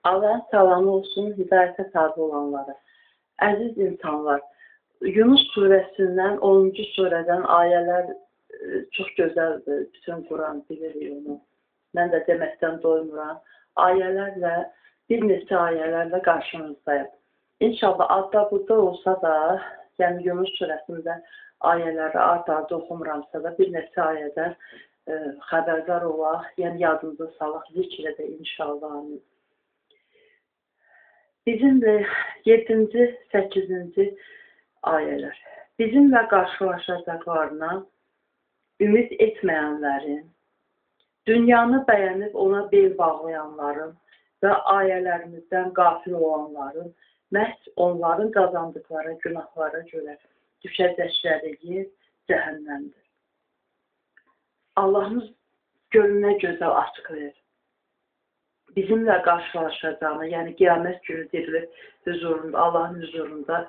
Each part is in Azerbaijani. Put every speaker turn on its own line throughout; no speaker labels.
Allah'ın salamı olsun hidayətə tabi olanlara. Əziz insanlar, Yunus surəsindən 10-cu surədən ayələr çox gözəldir. Bütün Quran bilir onu. Mən də deməkdən doymuram. Ayələrlə, bir neçə ayələrlə qarşınızdayım. İnşallah adda burada olsa da, yəni Yunus surəsində ayələri art-arda oxumuramsa da, bir neçə ayədən xəbərdar olaq, yəni yadımıza salaq, zikr edək inşallah. Bizimlə 7-ci, 8-ci ayələr. Bizimlə qarşılaşacaqlarına ümid etməyənlərin, dünyanı bəyənib ona bel bağlayanların və ayələrimizdən qafil olanların, məhz onların qazandıqları günahlara görə düşəcəkləri yer cəhənnəmdir. Allahımız gönlünə gözəl açıqlayır. Bizimlə qarşılaşacağını, yəni qiyamət günü dirilib huzurunda, Allahın huzurunda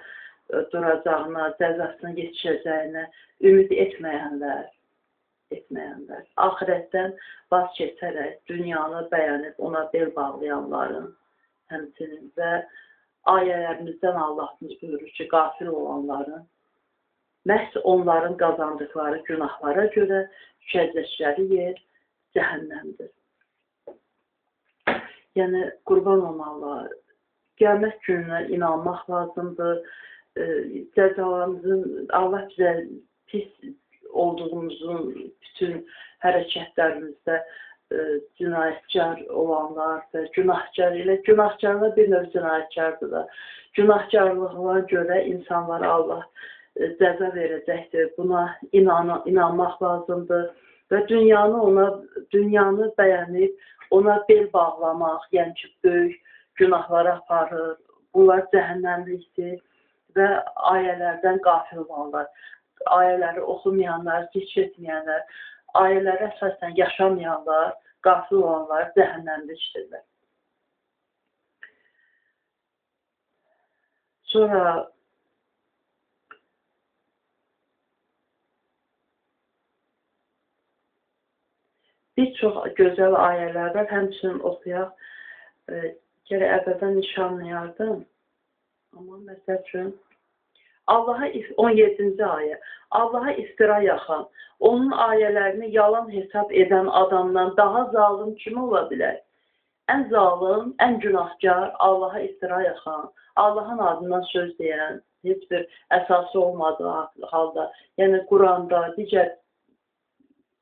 duracağına, cəzasına yetişəcəyinə ümid etməyənlər, axirətdən vaz keçərək dünyanı bəyənib ona bel bağlayanların həmçinin və ayələrimizdən Allahımız buyurur ki, qafil olanların məhz onların qazandıqları günahlara görə düşəcəkləri yer cəhənnəmdir. Yəni, qurban olmalar, qiyamət gününə inanmaq lazımdır. Cəzalarımızın, Allah bizə pis olduğumuzun bütün hərəkətlərimizdə cinayətkar olanlar və günahkar ilə, günahkarlar bir növ cinayətkardır da. Günahkarlıqlara görə insanlara Allah cəza verəcəkdir. Buna inanmaq lazımdır və dünyanı bəyənib ona bel bağlamaq, yəni ki, böyük günahlara aparır. Bunlar cəhənnəmlikdir və ayələrdən qafil olanlar. Ayələri oxumayanlar, zikr etməyənlər, ayələrə əsasən yaşamayanlar, qafil olanlar cəhənnəmlikdirlər. Sonra bir çox gözəl ayələr var, həmçinin oxuyaq. Gərək əvvəldən nişanlayardım. Amma məsəl üçün, 17-ci ayə. Allaha iftira yaxan, onun ayələrini yalan hesab edən adamdan daha zalım kim ola bilər? Ən zalım, ən günahkar, Allaha iftira yaxan, Allahın adından söz deyən, heç bir əsası olmadığı halda, yəni Quranda, digər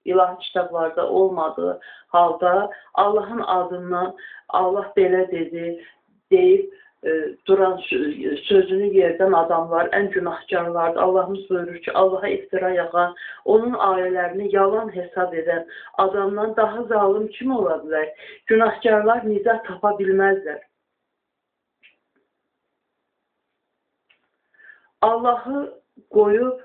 ilahi kitablarda olmadığı halda Allahın adından Allah belə dedi, deyib duran sözünü yerdən adamlar ən günahkarlardır. Allahımız buyurur ki, Allaha iftira yaxan, onun ayələrini yalan hesab edən adamdan daha zalım kim ola bilər? Günahkarlar nizah tapa bilməzlər. Allahı qoyub,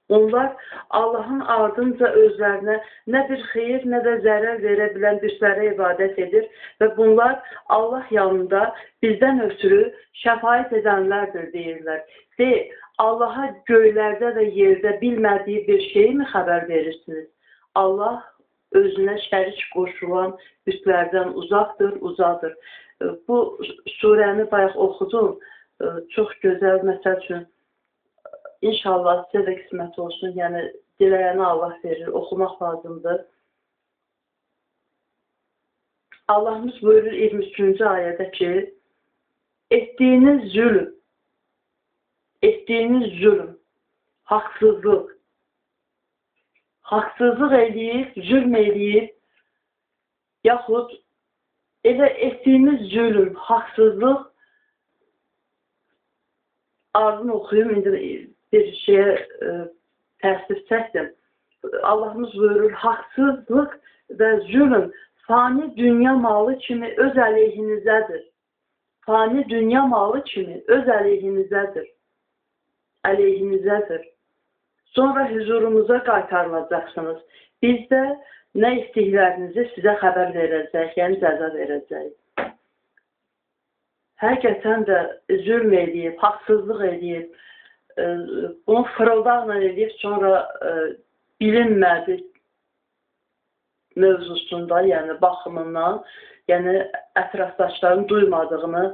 onlar Allahın ardınca özlərinə nə bir xeyir, nə də zərər verə bilən bütlərə ibadət edir və bunlar Allah yanında bizdən ötürü şəfaət edənlərdir deyirlər. Deyir, Allaha göylərdə və yerdə bilmədiyi bir şeyi mi xəbər verirsiniz? Allah özünə şərik qoşulan bütlərdən uzaqdır. Bu surəni bayaq oxudum. Çox gözəl, məsəl üçün, İnşallah sizə də qismət olsun, yəni diləyəni Allah verir, oxumaq lazımdır. Allahımız buyurur 23-cü ayədə ki, etdiyiniz zülm, haqsızlıq eləyib, zülm eləyib, yaxud elə etdiyiniz zülm, haqsızlıq, ardını oxuyum, indi bir şeyə təəssüf çəkdim. Allahımız buyurur, haqsızlıq və zülm fani dünya malı kimi öz əleyhinizədir. Fani dünya malı kimi öz əleyhinizədir. Sonra huzurumuza qaytarılacaqsınız. Biz də nə istəklərinizi sizə xəbər verəcək, yəni cəza verəcək. Həqiqətən də zülm edib, haqsızlıq edib, bunu fırıldaqla edib, sonra bilinmədi, mövzusunda, yəni baxımından, yəni ətrafdaşların duymadığını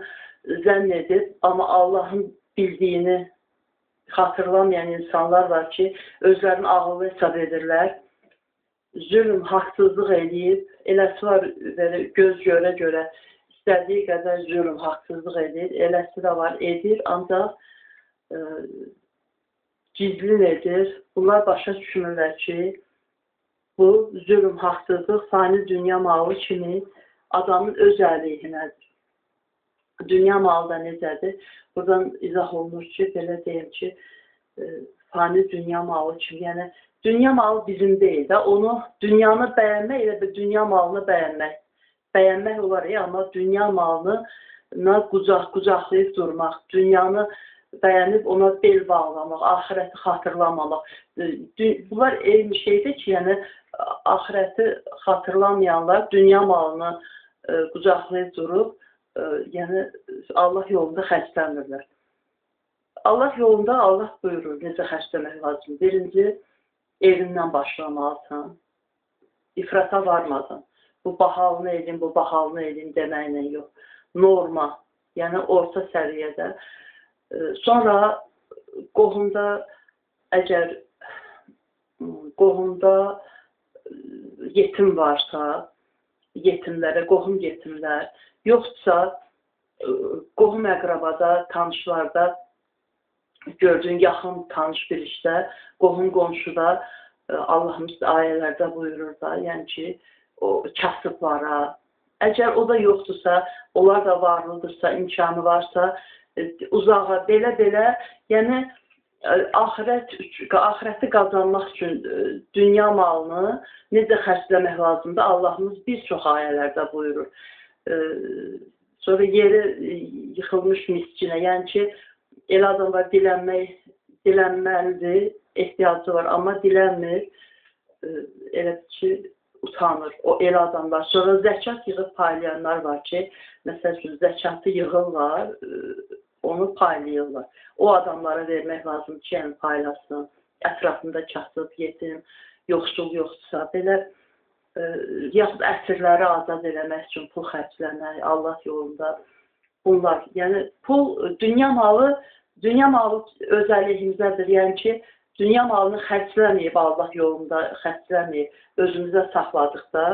zənn edib, amma Allahın bildiyini xatırlamayan insanlar var ki, özlərini ağıllı hesab edirlər, zülm, haqsızlıq edib, eləsi var, göz görə-görə istədiyi qədər zülm, haqsızlıq edir, eləsi də var, edir, ancaq gizlin edir. Bunlar başa düşmürlər ki, bu zülm, haqsızlıq, fani dünya malı kimi adamın öz əleyhinədir. Dünya malı da necədir? Buradan izah olunur ki, belə deyim ki, fani dünya malı kimi, yəni dünya malı bizim deyil də, onu dünyanı bəyənmək elə bir dünya malını bəyənmək. Bəyənmək olar ya, amma dünya malını qucaqlayıb durmaq, dünyanı bəyənib ona bel bağlamaq, ahirəti xatırlamamaq. Bunlar eyni şeydir ki, yəni ahirəti xatırlamayanlar dünya malını qucaqlayıb durub, yəni Allah yolunda xərclənmirlər. Allah yolunda Allah buyurur, necə xərcləmək lazım. Birinci, evindən başlamalısan, ifrata varmadan. Bu bahalını edin, bu bahalını edin deməklə yox. Norma, yəni orta səviyyədə. Sonra qohumda, əgər qohumda yetim varsa, yetimlərə, qohum yetimlər, yoxsa qohum əqrabada, tanışlarda gördüyün yaxın tanış bir işdə, qohum qonşuda Allahımız ayələrdə buyurur da, yəni ki, o kasıblara, əgər o da yoxdursa, onlar da varlıdırsa, imkanı varsa, uzağa, belə-belə, yəni ahirəti qazanmaq üçün dünya malını necə xərcləmək lazımdır, Allahımız bir çox ayələrdə buyurur. Sonra yeri yıxılmış miskinə, yəni ki, elə adam var, dilənməlidir, ehtiyacı var, amma dilənmir, elə ki, utanır, o elə adamlar. Sonra zəkat yığıb paylayanlar var ki, məsəl üçün, zəkatı yığırlar, onu paylayırlar. O adamlara vermək lazım ki, yəni paylasın, ətrafında kasıb, yetim, yoxsul yoxdursa, belə yaxud əsirləri azad eləmək üçün pul xərcləmək, Allah yolunda bunlar. Yəni, pul, dünya malı öz əleyhimizədir. Yəni ki, dünya malını xərcləməyib, Allah yolunda xərcləməyib, özümüzə saxladıqda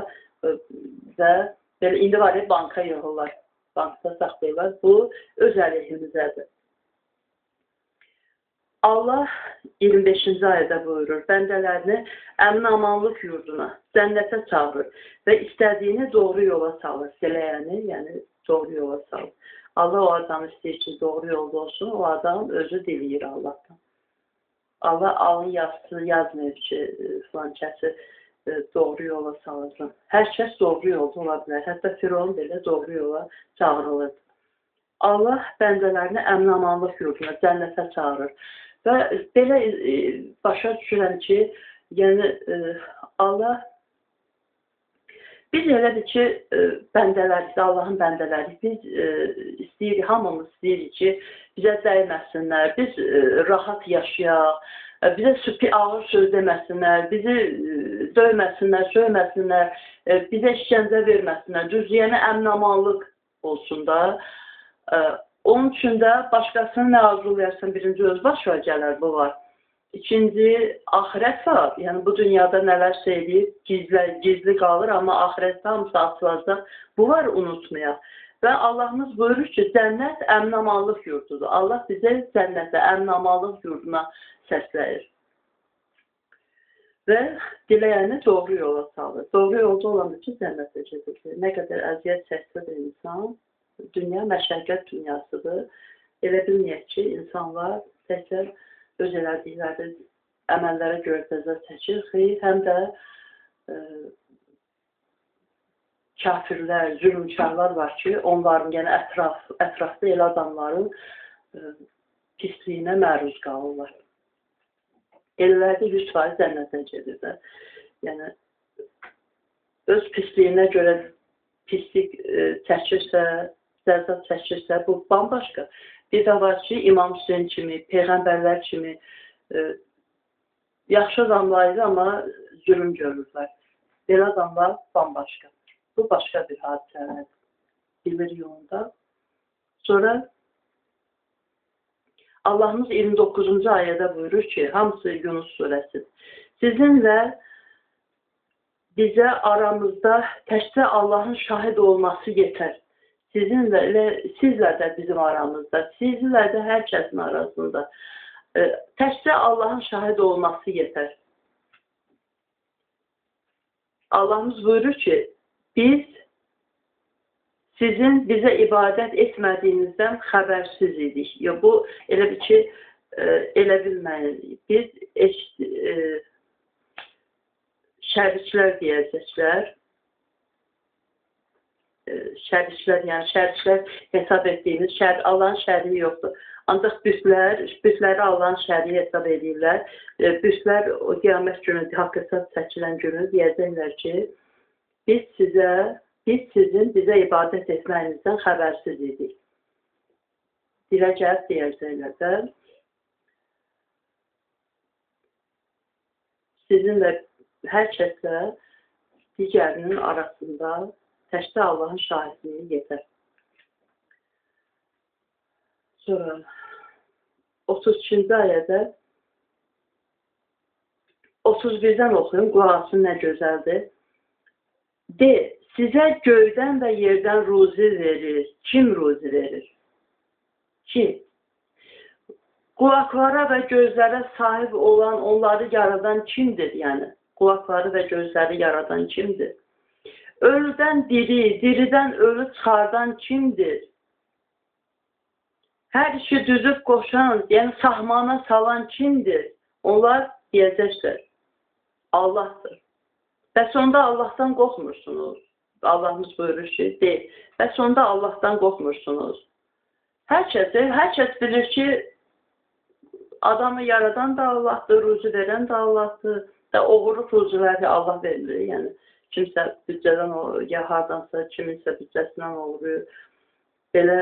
və belə indi var ya, banka yığırlar, bankda saxlayırlar, bu öz əleyhimizədir. Allah 25-ci ayədə buyurur, bəndələrini əmin-amanlıq yurduna, cənnətə çağırır və istədiyini doğru yola salır, diləyəni, yəni doğru yola salır. Allah o adam istəyir ki, doğru yolda olsun, o adam özü diləyir Allahdan. Allah alın yazısı yazmıyor ki, filan kəsi doğru yola salırsın. Hər kəs doğru yolda ola bilər, hətta Firon belə doğru yola çağırılır. Allah bəndələrini əmin-amanlıq yurduna, cənnətə çağırır. Və belə başa düşürəm ki, yəni Allah, biz elədir ki, bəndələrik, Allahın bəndələrik, biz istəyirik, hamımız istəyirik ki, bizə dəyməsinlər, biz rahat yaşayaq, bizə ağır söz deməsinlər, bizi döyməsinlər, söyməsinlər, bizə işgəncə verməsinlər, düzləyənə əmin-amanlıq olsun da. Onun üçün də başqasını nə arzulayarsan, birinci öz başına gələr, bu var. İkinci, axirət var. Yəni, bu dünyada nələrsə edib, gizli qalır, amma axirətdə hamısı açılacaq. Bu var, unutmayaq. Və Allahımız buyurur ki, cənnət əmin-amanlıq yurdudur. Allah bizə cənnətə, əmin-amanlıq yurduna səsləyir. Və diləyəni doğru yola salır. Doğru yolda olandır ki, cənnətə gedir. Nə qədər əziyyət çəksə də insan, dünya məşəqqət dünyasıdır. Elə bilməyək ki, insanlar təkrar öz elədikləri əməllərə görə cəza çəkir. Xeyr, həm də kafirlər, zülmkarlar var ki, onların, yəni ətrafda elə adamların pisliyinə məruz qalırlar. Elələrdə 100% cənnətə gedirlər. Yəni, öz pisliyinə görə pislik çəkirsə, cəza çəkirsə, bu bambaşqa. Bir də var ki, İmam Hüseyin kimi, Peyğəmbərlər kimi yaxşı adamlardır, amma zülüm görürlər. Belə adamlar bambaşqa. Bu başqa bir hadisələrdir. Bilir yolunda. Sonra Allahımız 29-cu ayədə buyurur ki, hamısı Yunus surəsi. Sizinlə bizə aramızda təkcə Allahın şahid olması yetər. Sizlə də bizim aramızda, sizlə də hər kəsin arasında təkcə Allahın şahid olması yetər. Allahımız buyurur ki, biz sizin bizə ibadət etmədiyinizdən xəbərsiz idik. Bu elə bir ki, elə bilməyin. Biz şəriklər deyəcəklər. Şəriklər, yəni şəriklər hesab etdiyimiz, Allahın şəriyi yoxdur. Ancaq bütləri Allahın şəriyi hesab edirlər. Bütlər o qiyamət günü, haqq hesab çəkilən günü deyəcəklər ki, biz sizin bizə ibadət etməyinizdən xəbərsiz idik. Dilə gəlib deyəcəklər də. Sizinlə hər kəslə digərinin arasında təkcə Allahın şahidliyi yetər. Sonra 32-ci ayədə 31-dən oxuyun, qulaq asın nə gözəldir. De, sizə göydən və yerdən ruzi verir. Kim ruzi verir? Kim? Qulaqlara və gözlərə sahib olan, onları yaradan kimdir? Yəni, qulaqları və gözləri yaradan kimdir? Ölüdən diri, diridən ölü çıxardan kimdir? Hər işi düzüb qoşan, yəni sahmana salan kimdir? Onlar deyəcəklər, Allahdır. Bəs onda Allahdan qorxmursunuz. Allahımız buyurur ki, deyil. Bəs onda Allahdan qorxmursunuz. Hər kəs bilir ki, adamı yaradan da Allahdır, ruzi verən də Allahdır. Və oğurluq ruziləri Allah verilir. Yəni, kimsə büdcədən ya hardansa, kiminsə büdcəsindən oğurluyor. Belə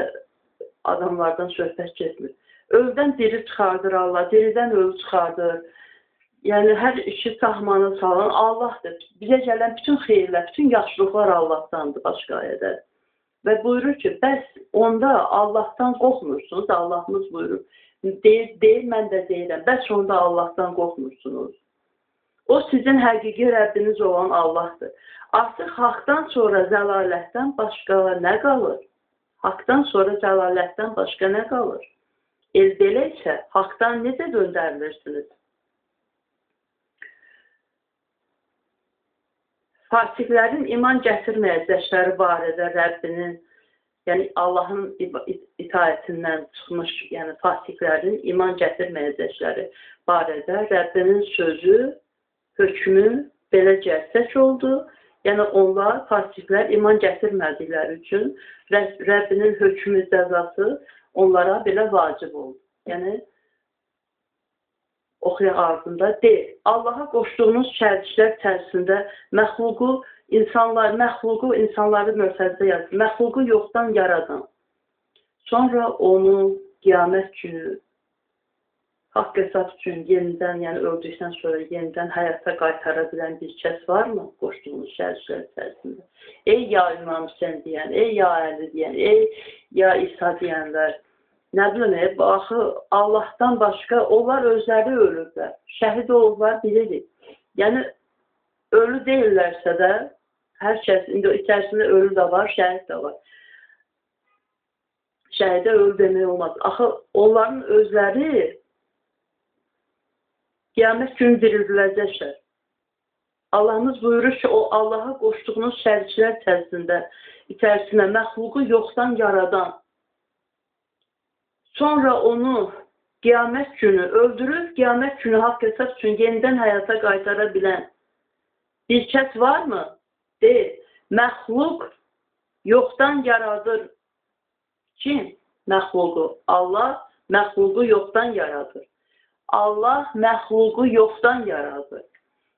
adamlardan söhbət getmir. Ölüdən diri çıxardır Allah, diridən ölü çıxardır. Yəni, hər işi sahmanı salan Allahdır. Bizə gələn bütün xeyirlər, bütün yaxşılıqlar Allahdandır, başqa ayədə. Və buyurur ki, bəs onda Allahdan qorxmursunuz, Allahımız buyurur. Deyir, mən də deyirəm, bəs onda Allahdan qorxmursunuz. O sizin həqiqi Rəbbiniz olan Allahdır. Artıq haqdan sonra zəlalətdən başqa nə qalır? Haqdan sonra zəlalətdən başqa nə qalır? Belə isə haqdan necə döndərilirsiniz? Fasiqlərin iman gətirməyəcəkləri barədə Rəbbinin, yəni Allahın itaətindən çıxmış, yəni fasiqlərin iman gətirməyəcəkləri barədə Rəbbinin sözü, hökmü belə gəlsək oldu. Yəni onlar, fasiqlər iman gətirmədikləri üçün Rəbbinin hökmü cəzası onlara belə vacib oldu. Yəni, oxuyaq ardında deyil. Allaha qoşduğunuz şəriklər içərisində məxluqu insanları möhtəzdə yazır. Məxluqu yoxdan yaradan. Sonra onu qiyamət günü haqq hesab üçün yenidən, yəni öldükdən sonra yenidən həyata qaytara bilən bir kəs varmı? Qoşduğunuz şəriklər içərisində. Ey ya İmam Hüseyin deyən, ey ya Əli deyən, ey ya İsa deyənlər. Nə bilim, baxı, Allahdan başqa, onlar özləri ölürlər. Şəhid olurlar, bilirik. Yəni, ölü deyirlərsə də, hər kəs, indi içərisində ölü də var, şəhid də var. Şəhidə ölü demək olmaz. Axı, onların özləri qiyamət günü dirildiləcəklər. Allahımız buyurur ki, o Allaha qoşduğunuz şəriklər içərisində məxluqu yoxdan yaradan, sonra onu qiyamət günü öldürüb, qiyamət günü haqq hesab üçün yenidən həyata qaytara bilən bir kəs varmı? Deyil. Məxluq yoxdan yaradır. Kim? Məxluqu. Allah məxluqu yoxdan yaradır. Allah məxluqu yoxdan yaradır.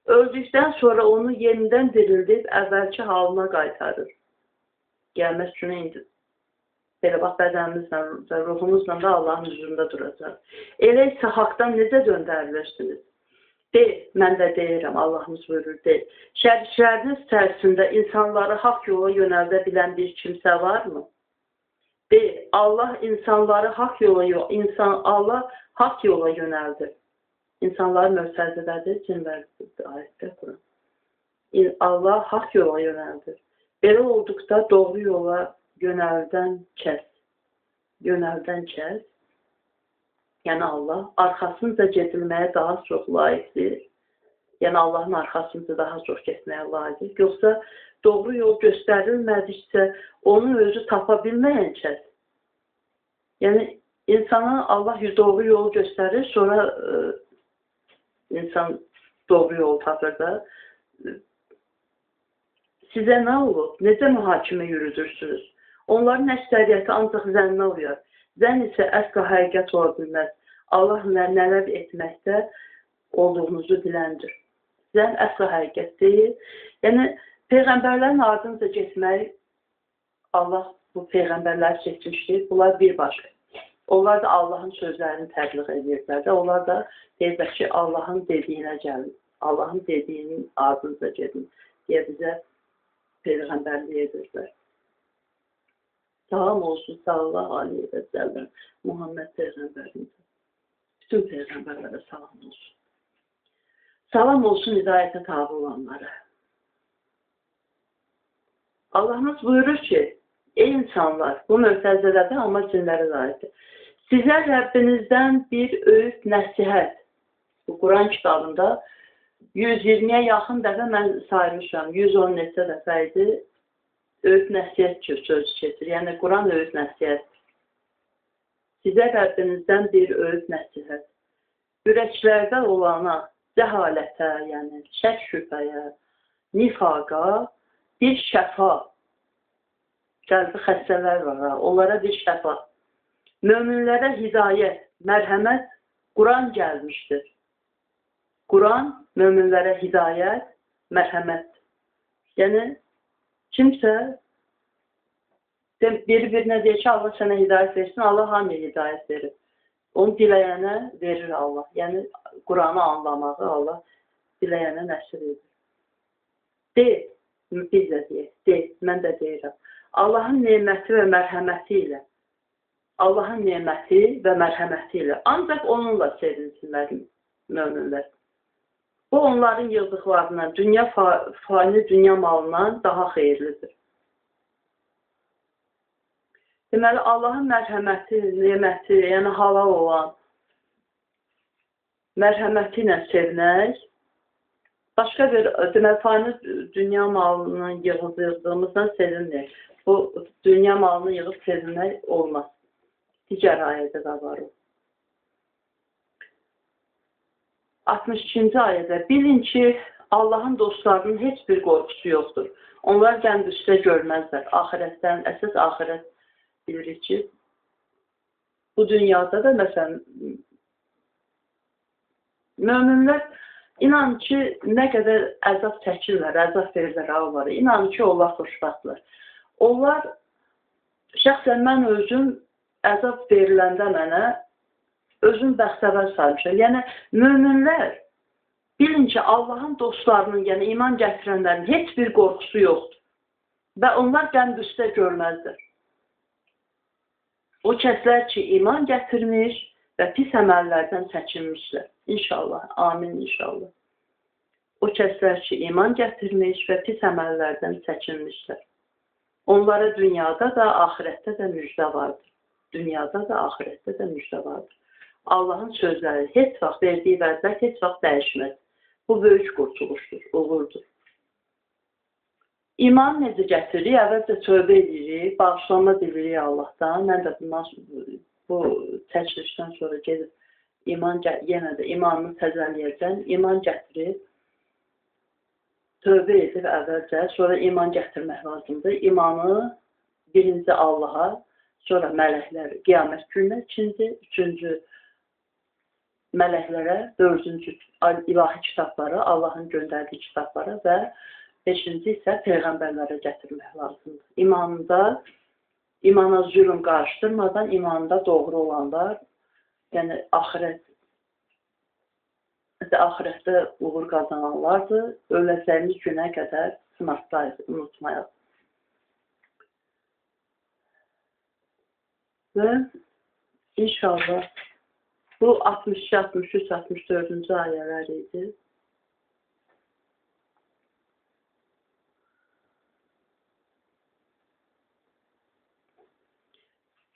Öldükdən sonra onu yenidən dirildib, əvvəlki halına qaytarır. Qiyamət günü indi. Belə bax, bədənimizlə, ruhumuzla da Allahın huzurunda duracaq. Elə isə haqdan necə döndərilirsiniz? De, mən də deyirəm, Allahımız buyurur, de. Şərikləriniz içərisində insanları haqq yola yönəldə bilən bir kimsə varmı? De, Allah insanları haqq yola yönəldir. İnsanları möhtəzədədir, cinlərdir, ayətdə Quran. Allah haqq yola yönəldir. Belə olduqda doğru yola yönəldən kəs. Yəni Allah arxasınca gedilməyə daha çox layiqdir. Yəni Allahın arxasınca daha çox getməyə layiqdir. Yoxsa doğru yol göstərilmədikcə onu özü tapa bilməyən kəs. Yəni insana Allah doğru yol göstərir, sonra insan doğru yol tapır da. Sizə nə olub? Necə mühakimə yürüdürsünüz? Onların əksəriyyəti ancaq zənnə uyar. Zənn isə əsla həqiqət ola bilməz. Allah nələr etməkdə olduğunuzu biləndir. Zənn əsla həqiqət deyil. Yəni, Peyğəmbərlərin ardınca getmək, Allah bu Peyğəmbərləri seçmişdir. Bunlar birbaşa. Onlar da Allahın sözlərini təbliğ edirlər. Onlar da deyirlər ki, Allahın dediyinə gəlin. Allahın dediyinin ardınca gedin deyə bizə Peyğəmbərlik edirlər. Salam olsun, sallallahu aleyhi və səlləm, Muhammed Peyğəmbərimizə. Bütün Peyğəmbərlərə salam olsun. Salam olsun hidayətə tabi olanlara. Allahımız buyurur ki, ey insanlar, bu möhtəzələdə amma cinlərə dairdir. Sizə Rəbbinizdən bir öyüd nəsihət. Bu Quran kitabında 120-yə yaxın dəfə mən saymışam, 110 neçə dəfə idi. Öyüd nəsihət sözü keçir. Yəni, Quran öyüd nəsihət. Sizə Rəbbinizdən bir öyüd nəsihət. Ürəklərdə olana, cəhalətə, yəni şək şübhəyə, nifaqa, bir şəfa. Qəlbi xəstələr var, onlara bir şəfa. Möminlərə hidayət, mərhəmət, Quran gəlmişdir. Quran möminlərə hidayət, mərhəmət. Yəni, kimsə bir-birinə deyir ki, Allah sənə hidayət versin, Allah hamıya hidayət verir. Onu diləyənə verir Allah. Yəni, Quranı anlamağı Allah diləyənə nəşr edir. De, biz də deyək, mən də deyirəm. Allahın neməti və mərhəməti ilə, Allahın neməti və mərhəməti ilə, ancaq onunla sevinsinlər möminlər. Bu, onların yığdıqlarından, fani dünya malından daha xeyirlidir. Deməli, Allahın mərhəməti, neməti, yəni halal olan mərhəməti ilə sevinək, başqa bir, deməli, fani dünya malının yığdığımızdan sevinmək. Bu, dünya malını yığıb sevinmək olmaz. Digər ayədə də var o. 62-ci ayədə, bilin ki, Allahın dostlarının heç bir qorxusu yoxdur. Onlar qənd-üstə görməzlər. Axirətdən, əsas axirət bilirik ki, bu dünyada da, məsələn, möminlər inan ki, nə qədər əzab çəkirlər, əzab verirlər onlara. İnan ki, onlar xoşbəxtlər. Onlar, şəxsən mən özüm əzab veriləndə mənə, özüm bəxtəvər saymışam. Yəni, möminlər, bilin ki, Allahın dostlarının, yəni iman gətirənlərin heç bir qorxusu yoxdur. Və onlar qənd-üstə görməzdir. O kəslər ki, iman gətirmiş və pis əməllərdən çəkinmişlər. İnşallah, amin inşallah. O kəslər ki, iman gətirmiş və pis əməllərdən çəkinmişlər. Onlara dünyada da, axirətdə də müjdə vardır. Dünyada da, axirətdə də müjdə vardır. Allahın sözləri heç vaxt verdiyi vəzlər heç vaxt dəyişməz. Bu böyük qurtuluşdur, uğurdur. İman necə gətiririk? Əvvəlcə tövbə edirik, bağışlanma dilirik Allahdan. Mən də bu təcrübdən sonra gedib yenə də imanını təzəliyəcəm. İman gətirib, tövbə edib əvvəlcə, sonra iman gətirmək lazımdır. İmanı birinci Allaha, sonra mələklər, qiyamət gününə, üçüncü mələklərə, dördüncü ilahi kitablara, Allahın göndərdiyi kitablara və beşinci isə Peyğəmbərlərə gətirmək lazımdır. İmanında, imana zülm qarışdırmadan, imanında doğru olanlar, yəni axirət axirətdə uğur qazananlardır. Öləcəyimiz günə qədər sınaqdayız, unutmayaq. Və inşallah bu 62, 63, 64-cü ayələr idi.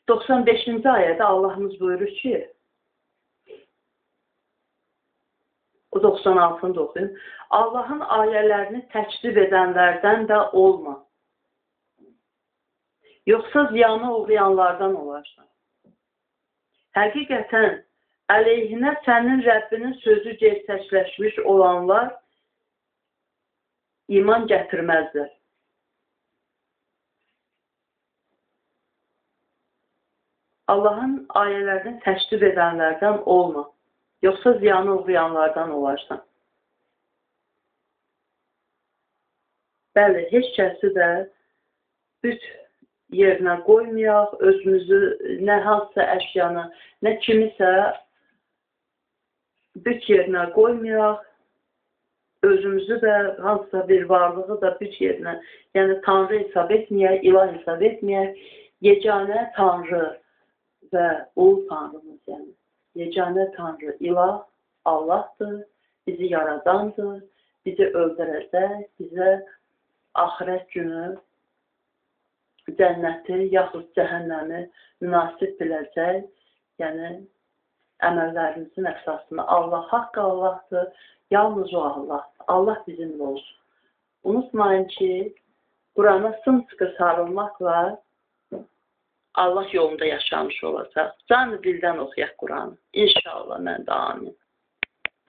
95-ci ayədə Allahımız buyurur ki, o 96-ını da oxuyun. Allahın ayələrini təkzib edənlərdən də olma. Yoxsa ziyanı uğrayanlardan olarsan. Həqiqətən, əleyhinə sənin Rəbbinin sözü gerçəkləşmiş olanlar iman gətirməzlər. Allahın ayələrini təşrif edənlərdən olma. Yoxsa ziyanı uğrayanlardan olarsan. Bəli, heç kəsi də büt yerinə qoymayaq, özümüzü nə hansısa əşyanı, nə kimisə büt yerinə qoymayaq, özümüzü də hansısa bir varlığı da büt yerinə, yəni Tanrı hesab etməyək, ilah hesab etməyək, yeganə Tanrı və ulu Tanrımız, yəni yeganə Tanrı, ilah Allahdır, bizi yaradandır, bizi öldürəcək, bizə axirət günü cənnəti yaxud cəhənnəmi münasib biləcək, yəni əməllərimizin əsasını Allah haqqı Allahdır, yalnız o Allahdır. Allah bizimlə olsun. Unutmayın ki, Qurana sımsıkı sarılmaqla Allah yolunda yaşamış olacaq. Canı dildən oxuyaq Quranı. İnşallah, mən də amin.